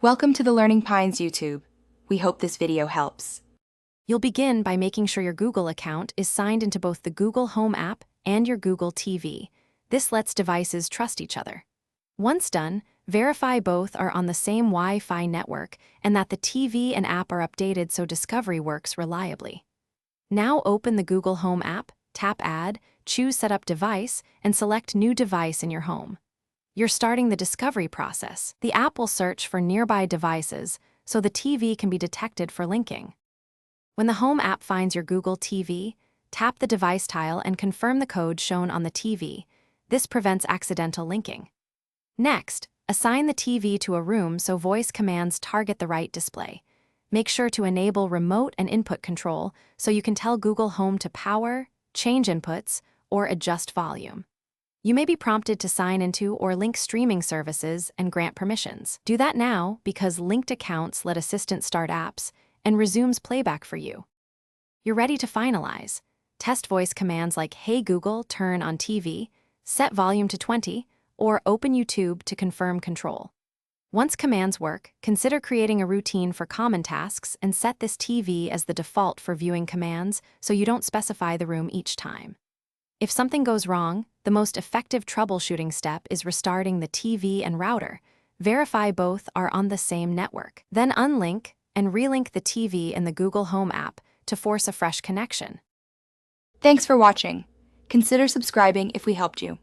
Welcome to the Learning Pines YouTube. We hope this video helps. You'll begin by making sure your Google account is signed into both the Google Home app and your Google TV. This lets devices trust each other. Once done, verify both are on the same Wi-Fi network and that the TV and app are updated so discovery works reliably. Now open the Google Home app, tap Add, choose Set Up Device, and select New Device in your home. You're starting the discovery process. The app will search for nearby devices so the TV can be detected for linking. When the Home app finds your Google TV, tap the device tile and confirm the code shown on the TV. This prevents accidental linking. Next, assign the TV to a room so voice commands target the right display. Make sure to enable remote and input control so you can tell Google Home to power, change inputs, or adjust volume. You may be prompted to sign into or link streaming services and grant permissions. Do that now because linked accounts let Assistant start apps and resumes playback for you. You're ready to finalize. Test voice commands like Hey Google, turn on TV, set volume to 20, or open YouTube to confirm control. Once commands work, consider creating a routine for common tasks and set this TV as the default for viewing commands so you don't specify the room each time. If something goes wrong, the most effective troubleshooting step is restarting the TV and router. Verify both are on the same network. Then unlink and relink the TV in the Google Home app to force a fresh connection. Thanks for watching. Consider subscribing if we helped you.